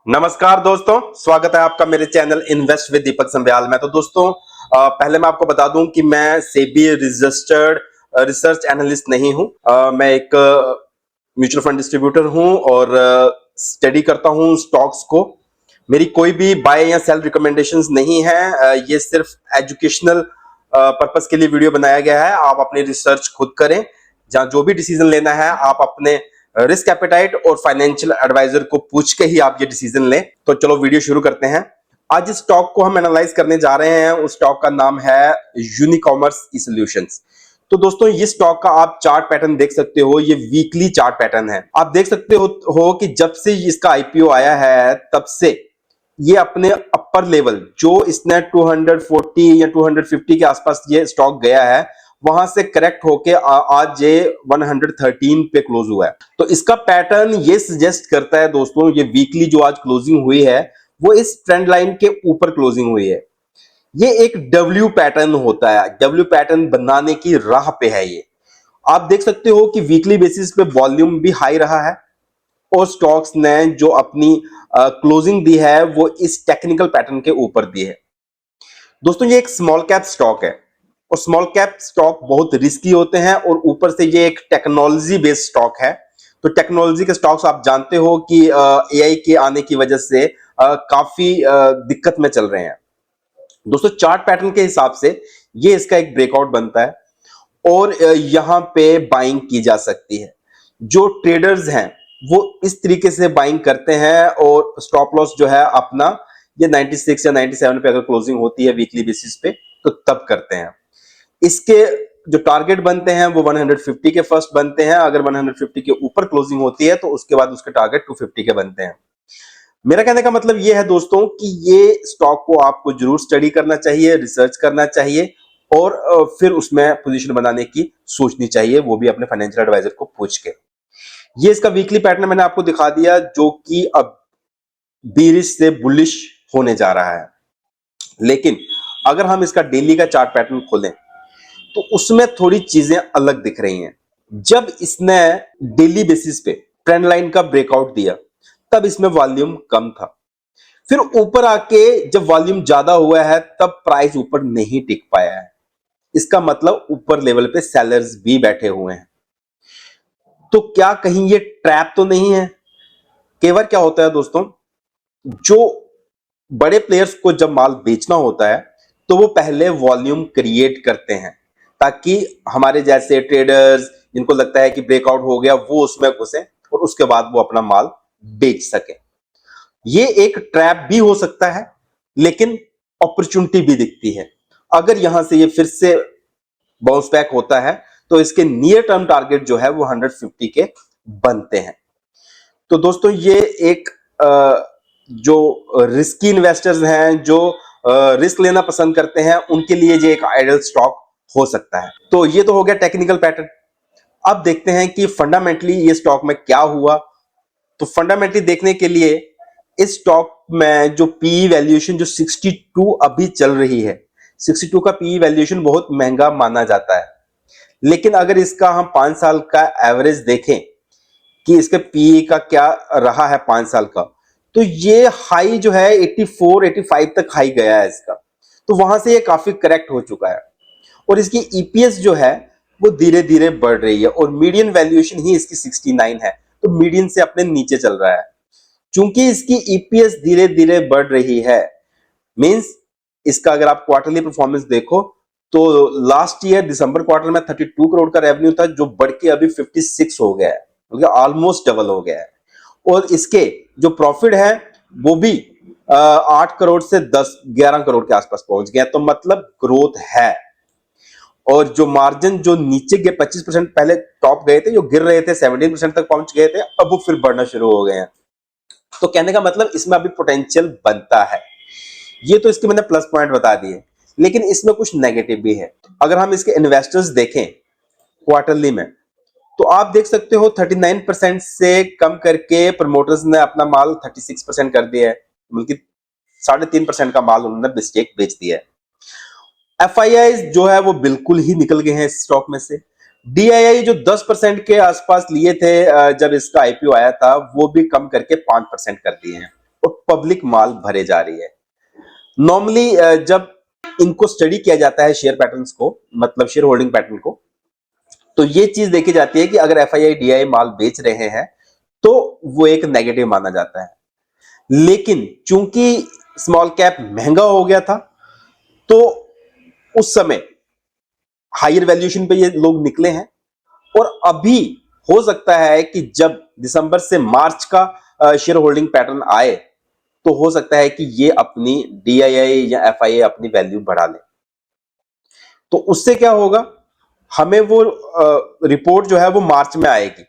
नमस्कार दोस्तों, स्वागत है आपका मेरे चैनल इन्वेस्ट विद दीपक संध्याल में। तो दोस्तों, पहले मैं आपको बता दूं कि मैं सेबी रजिस्टर्ड रिसर्च एनालिस्ट नहीं हूं। मैं एक म्यूचुअल फंड डिस्ट्रीब्यूटर हूं और स्टडी करता हूं स्टॉक्स को। मेरी कोई भी बाय या सेल रिकमेंडेशंस नहीं है। ये सिर्फ एजुकेशनल पर्पस के लिए वीडियो बनाया गया है। आप अपनी रिसर्च खुद करें। जहां जो भी डिसीजन लेना है आप अपने रिस्क एपेटाइट और फाइनेंशियल एडवाइजर को पूछ के ही आप ये डिसीजन लें। तो चलो वीडियो शुरू करते हैं। आज इस स्टॉक को हम एनालाइज करने जा रहे हैं। उस स्टॉक का नाम है यूनिकॉमर्स ई सॉल्यूशंस। तो दोस्तों, ये स्टॉक का आप चार्ट पैटर्न देख सकते हो। ये वीकली चार्ट पैटर्न है। आप देख सकते हो कि जब से इसका आईपीओ आया है तब से ये अपने अपर लेवल जो इसने 240 या 250 के आसपास ये स्टॉक गया है, वहां से करेक्ट होके आज ये 113 पे क्लोज हुआ है। तो इसका पैटर्न ये सजेस्ट करता है दोस्तों, ये वीकली जो आज क्लोजिंग हुई है वो इस ट्रेंड लाइन के ऊपर क्लोजिंग हुई है। ये एक डब्ल्यू पैटर्न होता है। डब्ल्यू पैटर्न बनाने की राह पे है ये। आप देख सकते हो कि वीकली बेसिस पे वॉल्यूम भी हाई रहा है और स्टॉक्स ने जो अपनी क्लोजिंग दी है वो इस टेक्निकल पैटर्न के ऊपर दी है। दोस्तों, ये एक स्मॉल कैप स्टॉक है और स्मॉल कैप स्टॉक बहुत रिस्की होते हैं और ऊपर से ये एक टेक्नोलॉजी बेस्ड स्टॉक है। तो टेक्नोलॉजी के स्टॉक्स आप जानते हो कि एआई के आने की वजह से काफी दिक्कत में चल रहे हैं। दोस्तों, चार्ट पैटर्न के हिसाब से ये इसका एक ब्रेकआउट बनता है और यहां पे बाइंग की जा सकती है। जो ट्रेडर्स हैं वो इस तरीके से बाइंग करते हैं और स्टॉप लॉस जो है अपना ये 96 या 97 पे अगर क्लोजिंग होती है वीकली बेसिस पे तो तब करते हैं। इसके जो टारगेट बनते हैं वो 150 के फर्स्ट बनते हैं। अगर 150 के ऊपर क्लोजिंग होती है तो उसके बाद उसके टारगेट 250 के बनते हैं। मेरा कहने का मतलब ये है दोस्तों कि ये स्टॉक को आपको जरूर स्टडी करना चाहिए, रिसर्च करना चाहिए और फिर उसमें पोजीशन बनाने की सोचनी चाहिए, वो भी अपने फाइनेंशियल एडवाइजर को पूछ के। ये इसका वीकली पैटर्न मैंने आपको दिखा दिया जो कि अब बीरिश से बुलिश होने जा रहा है। लेकिन अगर हम इसका डेली का चार्ट पैटर्न खोलें तो उसमें थोड़ी चीजें अलग दिख रही हैं। जब इसने डेली बेसिस पे ट्रेंड लाइन का ब्रेकआउट दिया तब इसमें वॉल्यूम कम था। फिर ऊपर आके जब वॉल्यूम ज्यादा हुआ है तब प्राइस ऊपर नहीं टिक पाया है। इसका मतलब ऊपर लेवल पे सेलर्स भी बैठे हुए हैं। तो क्या कहीं ये ट्रैप तो नहीं है? कई बार क्या होता है दोस्तों, जो बड़े प्लेयर्स को जब माल बेचना होता है तो वो पहले वॉल्यूम क्रिएट करते हैं ताकि हमारे जैसे ट्रेडर्स जिनको लगता है कि ब्रेकआउट हो गया वो उसमें घुसे और उसके बाद वो अपना माल बेच सके। ये एक ट्रैप भी हो सकता है लेकिन अपॉर्चुनिटी भी दिखती है। अगर यहां से ये फिर से बाउंस बैक होता है तो इसके नियर टर्म टारगेट जो है वो 150 के बनते हैं। तो दोस्तों, ये एक जो रिस्की इन्वेस्टर्स हैं, जो रिस्क लेना पसंद करते हैं, उनके लिए ये एक आइडियल स्टॉक हो सकता है। तो ये तो हो गया टेक्निकल पैटर्न। अब देखते हैं कि फंडामेंटली ये स्टॉक में क्या हुआ। तो फंडामेंटली देखने के लिए इस स्टॉक में जो पीई वैल्यूएशन जो 62 अभी चल रही है, 62 का पीई वैल्यूएशन बहुत महंगा माना जाता है। लेकिन अगर इसका हम 5 साल का एवरेज देखें कि इसके पीई का क्या रहा है 5 साल का, तो ये हाई जो है 84 85 तक हाई गया है इसका। तो वहां से ये काफी करेक्ट हो चुका है और इसकी ईपीएस जो है वो धीरे धीरे बढ़ रही है और मीडियन वैल्यूएशन ही इसकी 69 है। तो मीडियन से अपने नीचे चल रहा है। चूंकि इसकी ईपीएस धीरे धीरे बढ़ रही है, मींस इसका अगर आप क्वार्टरली परफॉर्मेंस देखो तो लास्ट ईयर दिसंबर क्वार्टर में 32 करोड़ का रेवेन्यू था जो बढ़ के अभी 56 हो गया है, मतलब ऑलमोस्ट डबल हो गया है। और इसके जो प्रॉफिट है वो भी 8 करोड़ से 10-11 करोड़ के आसपास पहुंच गया। तो मतलब ग्रोथ है। और जो मार्जिन जो नीचे के 25% पहले टॉप गए थे, जो गिर रहे थे 17% तक पहुंच गए थे, अब वो फिर बढ़ना शुरू हो गए हैं। तो कहने का मतलब इसमें अभी पोटेंशियल बनता है। ये तो इसके मैंने प्लस पॉइंट बता दिए, लेकिन इसमें कुछ नेगेटिव भी है। अगर हम इसके इन्वेस्टर्स देखें क्वार्टरली में तो आप देख सकते हो 39% से कम करके प्रमोटर्स ने अपना माल 36% कर दिया है, बल्कि 3.5% का माल उन्होंने स्टेक बेच दिया है। एफआईआई जो है वो बिल्कुल ही निकल गए हैं इस स्टॉक में से। डीआईआई जो 10% के आसपास लिए थे जब इसका आईपीओ आया था, वो भी कम करके 5% कर दिए हैं और पब्लिक माल भरे जा रही है। नॉर्मली जब इनको स्टडी किया जाता है शेयर पैटर्न्स को, मतलब शेयर होल्डिंग पैटर्न को, तो ये चीज देखी जाती है कि अगर एफआईआई डीआई माल बेच रहे हैं तो वो एक नेगेटिव माना जाता है। लेकिन चूंकि स्मॉल कैप महंगा हो गया था, तो उस समय हायर वैल्यूएशन पे ये लोग निकले हैं, और अभी हो सकता है कि जब दिसंबर से मार्च का शेयर होल्डिंग पैटर्न आए, तो हो सकता है कि ये अपनी डीआईआई या एफआईआई अपनी वैल्यू बढ़ा ले। तो उससे क्या होगा, हमें वो रिपोर्ट जो है वो मार्च में आएगी,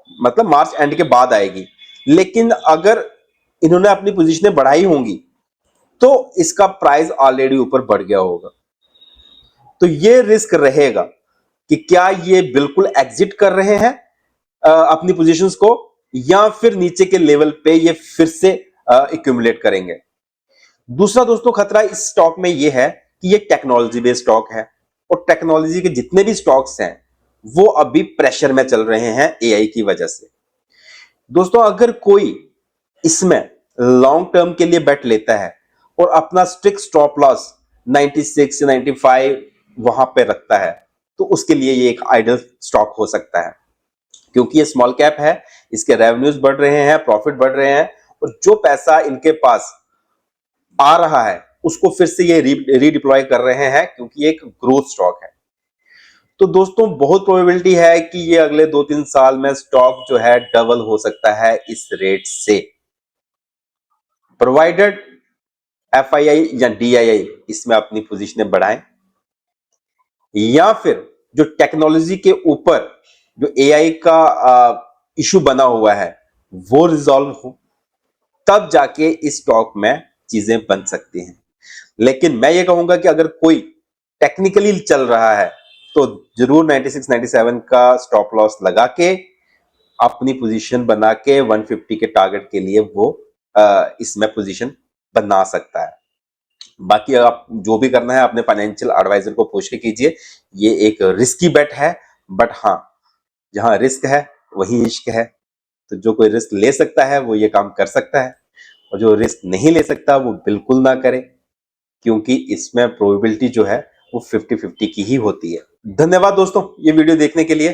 मतलब मार्च एंड के बाद आएगी। लेकिन अगर इन्होंने अपनी पोजीशनें बढ़ाई होंगी तो इसका प्राइस ऑलरेडी ऊपर बढ़ गया होगा। तो ये रिस्क रहेगा कि क्या ये बिल्कुल एग्जिट कर रहे हैं अपनी पोजीशंस को, या फिर नीचे के लेवल पे ये फिर से एक्यूमुलेट करेंगे। दूसरा दोस्तों खतरा इस स्टॉक में ये है कि ये टेक्नोलॉजी बेस्ड स्टॉक है, और टेक्नोलॉजी के जितने भी स्टॉक्स हैं वो अभी प्रेशर में चल रहे हैं एआई की वजह से। दोस्तों अगर कोई इसमें लॉन्ग टर्म के लिए बेट लेता है और अपना स्ट्रिक्ट स्टॉप लॉस 96 95 वहां पे रखता है, तो उसके लिए ये एक आइडियल स्टॉक हो सकता है, क्योंकि ये स्मॉल कैप है, इसके रेवेन्यूज बढ़ रहे हैं, प्रॉफिट बढ़ रहे हैं, और जो पैसा इनके पास आ रहा है उसको फिर से ये रीडिप्लॉय कर रहे हैं, क्योंकि ये एक ग्रोथ स्टॉक है। तो दोस्तों बहुत प्रोबेबिलिटी है कि ये अगले 2-3 साल में स्टॉक जो है डबल हो सकता है इस रेट से, प्रोवाइडेड एफआईआई या डीआईआई इसमें अपनी पोजीशनें बढ़ाएं, या फिर जो टेक्नोलॉजी के ऊपर जो एआई का इशू बना हुआ है वो रिजॉल्व हो, तब जाके इस स्टॉक में चीजें बन सकती हैं। लेकिन मैं ये कहूंगा कि अगर कोई टेक्निकली चल रहा है तो जरूर 96 97 का स्टॉप लॉस लगा के अपनी पोजीशन बना के 150 के टारगेट के लिए वो इसमें पोजीशन बना सकता है। बाकी आप जो भी करना है अपने फाइनेंशियल एडवाइजर को पूछ के कीजिए। ये एक रिस्की बेट है, बट हाँ, जहां रिस्क है वही इश्क है। तो जो कोई रिस्क ले सकता है वो ये काम कर सकता है, और जो रिस्क नहीं ले सकता वो बिल्कुल ना करे, क्योंकि इसमें प्रोबेबिलिटी जो है वो 50-50 की ही होती है। धन्यवाद दोस्तों ये वीडियो देखने के लिए।